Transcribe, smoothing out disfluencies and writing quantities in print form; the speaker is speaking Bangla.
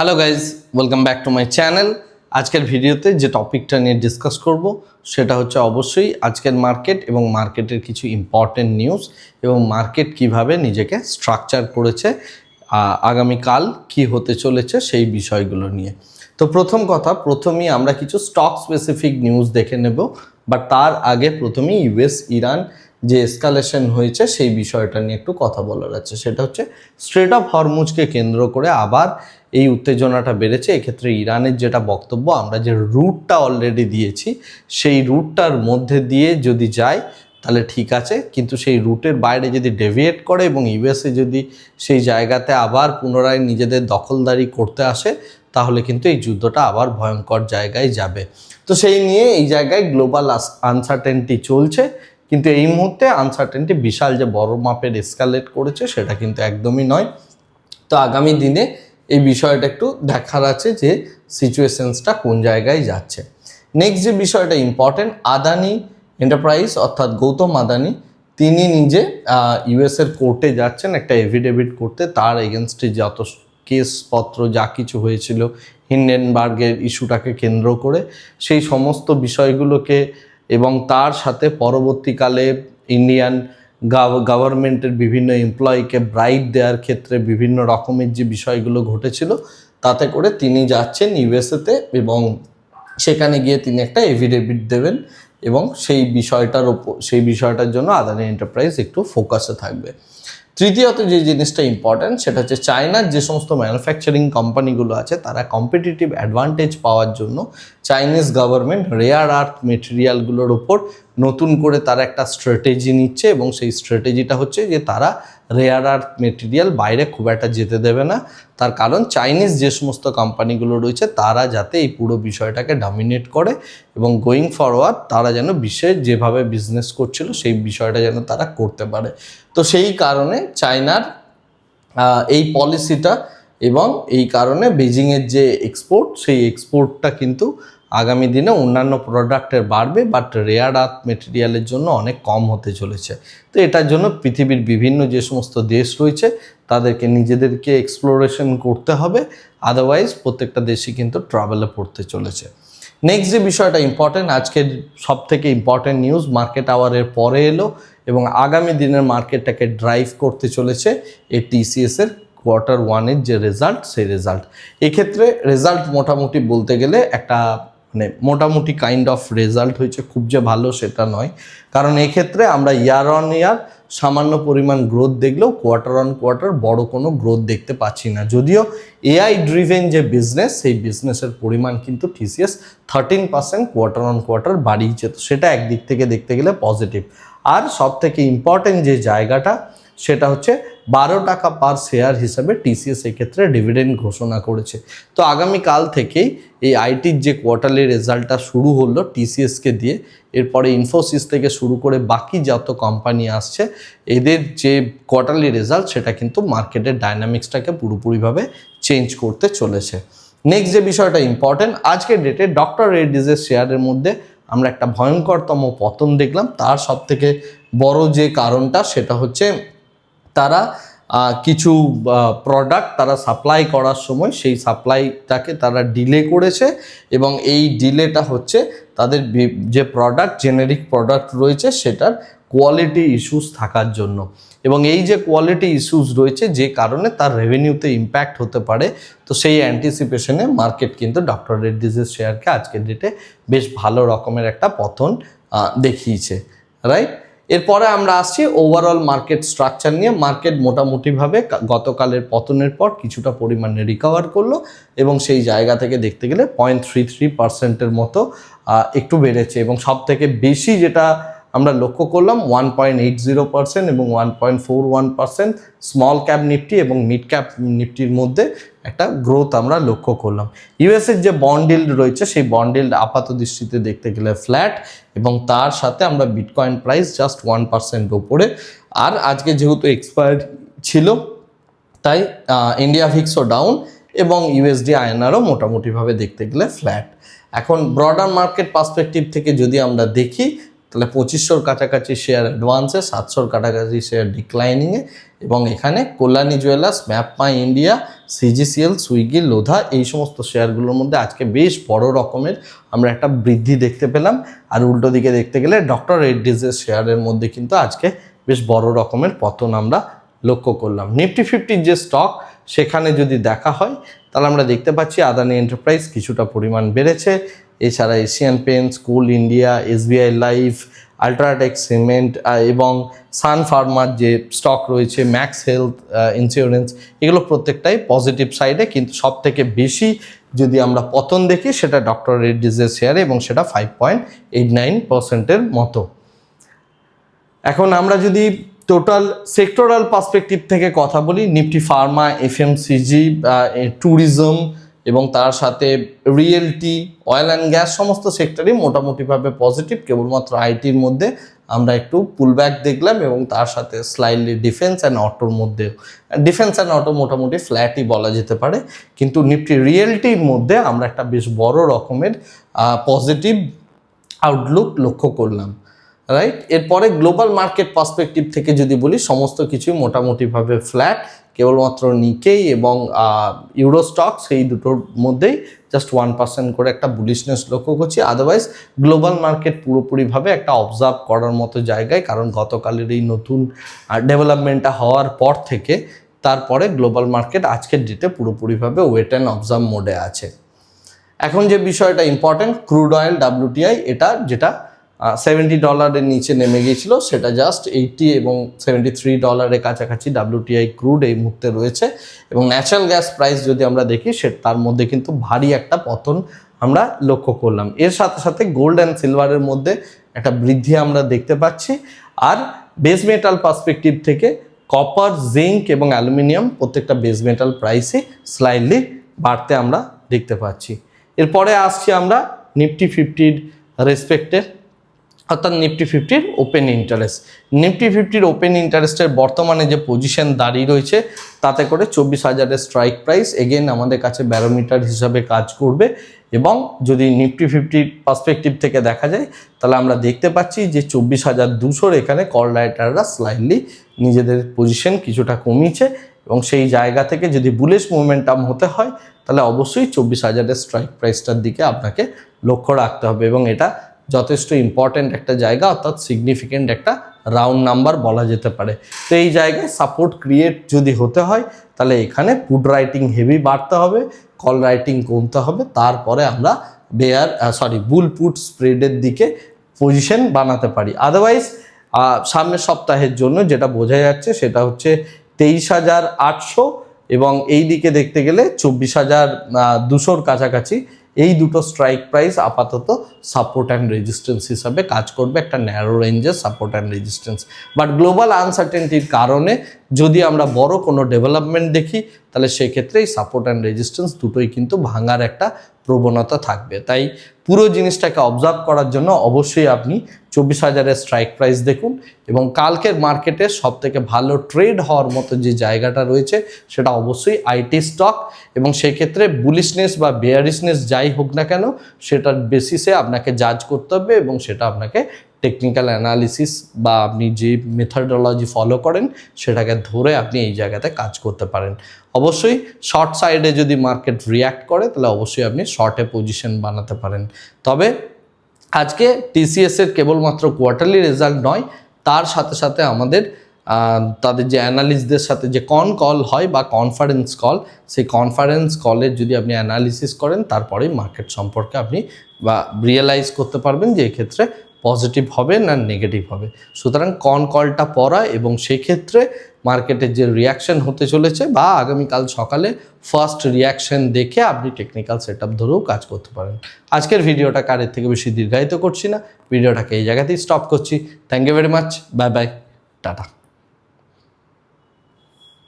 Hello guys, welcome back to my channel. আজকের ভিডিওতে যে টপিকটা নিয়ে ডিসকাস করব সেটা হচ্ছে অবশ্যই আজকের মার্কেট এবং মার্কেটের কিছু ইম্পর্টেন্ট নিউজ এবং মার্কেট কিভাবে নিজেকে স্ট্রাকচার করেছে, আগামীকাল কি হতে চলেছে সেই বিষয়গুলো নিয়ে। তো প্রথমেই আমরা কিছু স্টক স্পেসিফিক নিউজ দেখে নেব, বাট তার আগে প্রথমেই ইউএস ইরান যে এসকালেশন হয়েছে সেই বিষয়টা নিয়ে একটু কথা বলার আছে। সেটা হচ্ছে স্ট্রেট অফ হরমুজকে কেন্দ্র করে আবার এই উত্তেজনাটা বেড়েছে। এক্ষেত্রে ইরানের যেটা বক্তব্য, আমরা যে রুটটা অলরেডি দিয়েছি সেই রুটটার মধ্যে দিয়ে যদি যায় তাহলে ঠিক আছে, কিন্তু সেই রুটের বাইরে যদি ডেভিয়েট করে এবং ইউএসএ যদি সেই জায়গাতে আবার পুনরায় নিজেদের দখলদারি করতে আসে তাহলে কিন্তু এই যুদ্ধটা আবার ভয়ঙ্কর জায়গায় যাবে। তো সেই নিয়ে এই জায়গায় গ্লোবাল আনসার্টেনটি চলছে, কিন্তু এই মুহূর্তে আনসার্টেনটি বিশাল যে বড় মাপের এসকালেট করেছে সেটা কিন্তু একদমই নয়। তো আগামী দিনে এই বিষয়টা একটু দেখার আছে যে সিচুয়েশনসটা কোন জায়গায় যাচ্ছে। নেক্সট যে বিষয়টা ইম্পর্টেন্ট, আদানি এন্টারপ্রাইজ অর্থাৎ গৌতম আদানি তিনি নিজে ইউএসের কোর্টে যাচ্ছেন একটা এফিডেভিট করতে। তার এগেনস্টে যত কেসপত্র যা কিছু হয়েছিল হিন্ডেনবার্গের ইস্যুটাকে কেন্দ্র করে সেই সমস্ত বিষয়গুলোকে এবং তার সাথে পরবর্তীকালে ইন্ডিয়ান গভর্নমেন্টের বিভিন্ন এমপ্লয়িকে ব্রাইব দেওয়ার ক্ষেত্রে বিভিন্ন রকমের যে বিষয়গুলো ঘটেছিল তাতে করে তিনি যাচ্ছেন ইউএসএতে এবং সেখানে গিয়ে তিনি একটা এফিডেভিট দেবেন এবং সেই বিষয়টার জন্য আদানি এন্টারপ্রাইজ একটু ফোকাসে থাকবে। তৃতীয়ত যে জিনিসটা ইম্পর্ট্যান্ট সেটা হচ্ছে চায়নার যে সমস্ত ম্যানুফ্যাকচারিং কোম্পানিগুলো আছে তারা কম্পিটিটিভ অ্যাডভান্টেজ পাওয়ার জন্য চাইনিজ গভর্নমেন্ট রেয়ার আর্থ মেটেরিয়ালগুলোর ওপর নতুন করে তারা একটা স্ট্র্যাটেজি নিচ্ছে এবং সেই স্ট্র্যাটেজিটা হচ্ছে যে তারা রেয়ার আর্থ মেটেরিয়াল বাইরে খুব একটা যেতে দেবে না। তার কারণ চাইনিজ যে সমস্ত কোম্পানিগুলো রয়েছে তারা যাতে এই পুরো বিষয়টাকে ডমিনেট করে এবং গোয়িং ফরওয়ার্ড তারা যেন বিশ্বে যেভাবে বিজনেস করছিল সেই বিষয়টা যেন তারা করতে পারে। তো সেই কারণে চায়নার এই পলিসিটা এবং এই কারণে বেজিংয়ের যে এক্সপোর্ট সেই এক্সপোর্টটা কিন্তু আগামী দিনে অন্যান্য প্রোডাক্টের বাড়বে, বাট রেয়ার আর্থ মেটেরিয়ালের জন্য অনেক কম হতে চলেছে। তো এটার জন্য পৃথিবীর বিভিন্ন যে সমস্ত দেশ রয়েছে তাদেরকে নিজেদেরকে এক্সপ্লোরেশন করতে হবে, আদারওয়াইজ প্রত্যেকটা দেশই কিন্তু ট্রাভেলে পড়তে চলেছে। নেক্সট যে বিষয়টা ইম্পর্টেন্ট, আজকের সব থেকে ইম্পর্টেন্ট নিউজ মার্কেট আওয়ারের পরে এলো এবং আগামী দিনের মার্কেটটাকে ড্রাইভ করতে চলেছে এই টিসিএসের Q1 যে রেজাল্ট সেই রেজাল্ট। এক্ষেত্রে রেজাল্ট মোটামুটি বলতে গেলে একটা মোটামুটি কাইন্ড অফ রেজাল্ট হয়েছে, খুব যে ভালো সেটা নয়, কারণ এক্ষেত্রে আমরা ইয়ার অন ইয়ার সামান্য পরিমাণ গ্রোথ দেখলেও কোয়ার্টার বড় কোনো গ্রোথ দেখতে পাচ্ছি না। যদিও এআই ড্রিভেন যে বিজনেস সেই বিজনেসের পরিমাণ কিন্তু টিসিএস 13% কোয়ার্টার বাড়িয়েছে, তো সেটা একদিক থেকে দেখতে গেলে পজিটিভ। আর সব থেকে ইম্পর্টেন্ট যে জায়গাটা সেটা হচ্ছে 12 টাকা পার শেয়ার হিসাবে টিসিএস এক্ষেত্রে ডিভিডেন্ড ঘোষণা করেছে। তো আগামীকাল থেকেই এই আইটির যে কোয়ার্টারলি রেজাল্টটা শুরু হলো টিসিএসকে দিয়ে, এরপরে ইনফোসিস থেকে শুরু করে বাকি যত কোম্পানি আসছে এদের যে কোয়ার্টারলি রেজাল্ট সেটা কিন্তু মার্কেটের ডায়নামিক্সটাকে পুরোপুরিভাবে চেঞ্জ করতে চলেছে। নেক্সট যে বিষয়টা ইম্পর্টেন্ট, আজকের ডেটে ডক্টর রেড্ডিজের শেয়ারের মধ্যে আমরা একটা ভয়ঙ্করতম পতন দেখলাম। তার সবথেকে বড় যে কারণটা সেটা হচ্ছে তারা কিছু প্রোডাক্ট তারা সাপ্লাই করার সময় সেই সাপ্লাইটাকে তারা ডিলে করেছে এবং এই ডিলেটা হচ্ছে তাদের যে প্রোডাক্ট জেনেরিক প্রোডাক্ট রয়েছে সেটার কোয়ালিটি ইস্যুস থাকার জন্য, এবং এই যে কোয়ালিটি ইস্যুস রয়েছে যে কারণে তার রেভিনিউতে ইম্প্যাক্ট হতে পারে। তো সেই অ্যান্টিসিপেশনে মার্কেট কিন্তু ডক্টর রেড্ডিজের শেয়ারকে আজকের ডেটে বেশ ভালো রকমের একটা পতন দেখিয়েছে, রাইট। এরপরে আমরা আসছি ওভারঅল মার্কেট স্ট্রাকচার নিয়ে। মার্কেট মোটামুটিভাবে গতকালের পতনের পর কিছুটা পরিমাণে রিকভার করলো এবং সেই জায়গা থেকে দেখতে গেলে 0.33% মতো একটু বেড়েছে, এবং সব থেকে বেশি যেটা আমরা লক্ষ্য করলাম 1.80% এবং 1.41% স্মল ক্যাপ নিফটি এবং মিড ক্যাপ নিফটির মধ্যে একটা গ্রোথ আমরা লক্ষ্য করলাম। ইউএসের যে বন্ড ইল্ড রয়েছে সেই বন্ড ইল্ড আপাত দৃষ্টিতে দেখতে গেলে ফ্ল্যাট এবং তার সাথে আমরা বিটকয়েন প্রাইস জাস্ট 1% ওপরে। আর আজকে যেহেতু এক্সপায়ার ছিল তাই ইন্ডিয়া ভিক্সও ডাউন এবং ইউএসডি আইএনআরও মোটামুটিভাবে দেখতে গেলে ফ্ল্যাট। এখন ব্রডার মার্কেট পার্সপেক্টিভ থেকে যদি আমরা দেখি তাহলে 2500-র কাছাকাছি শেয়ার অ্যাডভান্সে, 700-র কাছাকাছি শেয়ার ডিক্লাইনিংয়ে, এবং এখানে Kalyani jewellers, map my India, CGCL, Swiggy, Lodha এই সমস্ত শেয়ারগুলোর মধ্যে আজকে বেশ বড় রকমের আমরা একটা বৃদ্ধি দেখতে পেলাম। আর উল্টো দিকে দেখতে গেলে ডক্টর রেড্ডিজের শেয়ারের মধ্যে কিন্তু আজকে বেশ বড় রকমের পতন আমরা লক্ষ্য করলাম। নিফটি 50 যে স্টক সেখানে যদি দেখা হয় তাহলে আমরা দেখতে পাচ্ছি আদানি এন্টারপ্রাইজ কিছুটা পরিমাণ বেড়েছে, এছাড়া Asian Paints, Coal India, SBI Life, UltraTech Cement এবং সান ফার্মার যে স্টক রয়েছে, ম্যাক্স হেলথ ইন্স্যুরেন্স, এগুলো প্রত্যেকটাই পজিটিভ সাইডে। কিন্তু সব থেকে বেশি যদি আমরা পতন দেখি সেটা ডক্টর রেড্ডিজের শেয়ারে, এবং সেটা 5.89%-এর মতো। এখন আমরা যদি টোটাল সেক্টরাল পার্সপেক্টিভ থেকে কথা বলি, নিফটি ফার্মা, এফএমসিজি, ট্যুরিজম এবং তার সাথে রিয়েলটি, অয়েল অ্যান্ড গ্যাস সমস্ত সেক্টরই মোটামুটিভাবে পজিটিভ। কেবলমাত্র আইটির মধ্যে আমরা একটু পুলব্যাক দেখলাম, এবং তার সাথে স্লাইডলি ডিফেন্স অ্যান্ড অটোর মধ্যে, ডিফেন্স অ্যান্ড অটো মোটামুটি ফ্ল্যাটই বলা যেতে পারে। কিন্তু নিফটি রিয়েলটির মধ্যে আমরা একটা বেশ বড় রকমের পজিটিভ আউটলুক লক্ষ্য করলাম, রাইট। এরপরে গ্লোবাল মার্কেট পার্সপেক্টিভ থেকে যদি বলি, সমস্ত কিছুই মোটামুটিভাবে ফ্ল্যাট। কেবলমাত্র নিকেই এবং ইউরো স্টক, সেই দুটোর মধ্যেই জাস্ট 1% করে একটা বুলিশনেস লক্ষ্য করছি। আদারওয়াইজ গ্লোবাল মার্কেট পুরোপুরিভাবে একটা অবজার্ভ করার মতো জায়গায়, কারণ গতকালের এই নতুন ডেভেলপমেন্টটা হওয়ার পর থেকে তারপরে গ্লোবাল মার্কেট আজকের ডেটে পুরোপুরিভাবে ওয়েট অ্যান্ড অবজার্ভ মোডে আছে। এখন যে বিষয়টা ইম্পর্টেন্ট, ক্রুড অয়েল WTI, এটা যেটা $70 নিচে নেমে গিয়েছিল, সেটা জাস্ট 80 এবং $73 কাছাকাছি WTI ক্রুড এই মুহূর্তে রয়েছে। এবং ন্যাচারাল গ্যাস প্রাইস যদি আমরা দেখি, তার মধ্যে কিন্তু ভারী একটা পতন আমরা লক্ষ্য করলাম। এর সাথে সাথে গোল্ড অ্যান্ড সিলভারের মধ্যে একটা বৃদ্ধি আমরা দেখতে পাচ্ছি। আর বেস মেটাল পার্সপেক্টিভ থেকে কপার, জিঙ্ক এবং অ্যালুমিনিয়াম প্রত্যেকটা বেস মেটাল প্রাইসই স্লাইডলি বাড়তে আমরা দেখতে পাচ্ছি। এরপরে আসছি আমরা নিফটি 50-র রেসপেক্টে, অর্থাৎ নিফটি 50-র ওপেন ইন্টারেস্ট। নিফটি 50-র ওপেন ইন্টারেস্টের বর্তমানে যে পজিশন দাঁড়িয়ে রয়েছে, তাতে করে 24,000-এর স্ট্রাইক প্রাইস এগেন আমাদের কাছে ব্যারোমিটার হিসাবে কাজ করবে। এবং যদি নিফটি 50-র পার্সপেক্টিভ থেকে দেখা যায়, তাহলে আমরা দেখতে পাচ্ছি যে 24,200-র এখানে কল রাইটাররা স্লাইডলি নিজেদের পজিশন কিছুটা কমিয়েছে, এবং সেই জায়গা থেকে যদি বুলিশ মোমেন্টাম হতে হয় তাহলে অবশ্যই 24,000-এর স্ট্রাইক প্রাইসটার দিকে আপনাকে লক্ষ্য রাখতে হবে। এবং এটা যথেষ্ট ইম্পর্ট্যান্ট একটা জায়গা, অর্থাৎ সিগনিফিকেন্ট একটা রাউন্ড নাম্বার বলা যেতে পারে। তো এই জায়গায় সাপোর্ট ক্রিয়েট যদি হতে হয়, তাহলে এখানে পুট রাইটিং হেভি বাড়তে হবে, কল রাইটিং কমতে হবে, তারপরে আমরা বুল পুট স্প্রেডের দিকে পজিশন বানাতে পারি। আদারওয়াইজ সামনের সপ্তাহের জন্য যেটা বোঝা যাচ্ছে সেটা হচ্ছে 23,800 এবং এই দিকে দেখতে গেলে 24,200-র কাছাকাছি, এই দুটো স্ট্রাইক প্রাইস আপাতত সাপোর্ট অ্যান্ড রেজিস্ট্যান্স হিসাবে কাজ করবে, একটা ন্যারো রেঞ্জের support and resistance. But global আনসার্টেনটির কারণে যদি আমরা বড় কোনো ডেভেলপমেন্ট দেখি, তাহলে সেক্ষেত্রে এই সাপোর্ট অ্যান্ড রেজিস্ট্যান্স দুটোই কিন্তু ভাঙার একটা প্রবণতা থাকবে। তাই পুরো জিনিসটাকে অবজার্ভ করার জন্য অবশ্যই আপনি 24,000-এর স্ট্রাইক প্রাইস দেখুন। এবং কালকের মার্কেটে সবথেকে ভালো ট্রেড হওয়ার মতো যে জায়গাটা রয়েছে সেটা অবশ্যই আইটি স্টক, এবং সেই ক্ষেত্রে বুলিশনেস বা বেয়ারিশনেস যাই হোক না কেন, সেটার বেসিসে আপনাকে জাজ করতে হবে, এবং সেটা আপনাকে টেকনিক্যাল অ্যানালিসিস বা আপনি যে মেথডোলজি ফলো করেন সেটাকে ধরে আপনি এই জায়গাতে কাজ করতে পারেন। অবশ্যই শর্ট সাইডে যদি মার্কেট রিয়্যাক্ট করে, তাহলে অবশ্যই আপনি শর্টে পজিশন বানাতে পারেন। তবে আজকে টিসিএসের কেবলমাত্র কোয়ার্টারলি রেজাল্ট নয়, তার সাথে সাথে আমাদের তাদের যে অ্যানালিস্টদের সাথে যে কল হয় বা কনফারেন্স কল, সেই কনফারেন্স কলের যদি আপনি অ্যানালিসিস করেন, তারপরে মার্কেট সম্পর্কে আপনি বা রিয়েলাইজ করতে পারবেন যে এক্ষেত্রে পজিটিভ হবে না নেগেটিভ হবে। সুতরাং কলটা পড়া এবং সেই ক্ষেত্রে মার্কেটের যে রিয়াকশন হতে চলেছে বা আগামীকাল সকালে ফার্স্ট রিয়াকশন দেখে আপনি টেকনিক্যাল সেটআপ ধরেও কাজ করতে পারেন। আজকের ভিডিওটা কারের থেকে বেশি দীর্ঘায়িত করছি না, ভিডিওটাকে এই জায়গাতেই স্টপ করছি। Thank you very much, bye bye, tata.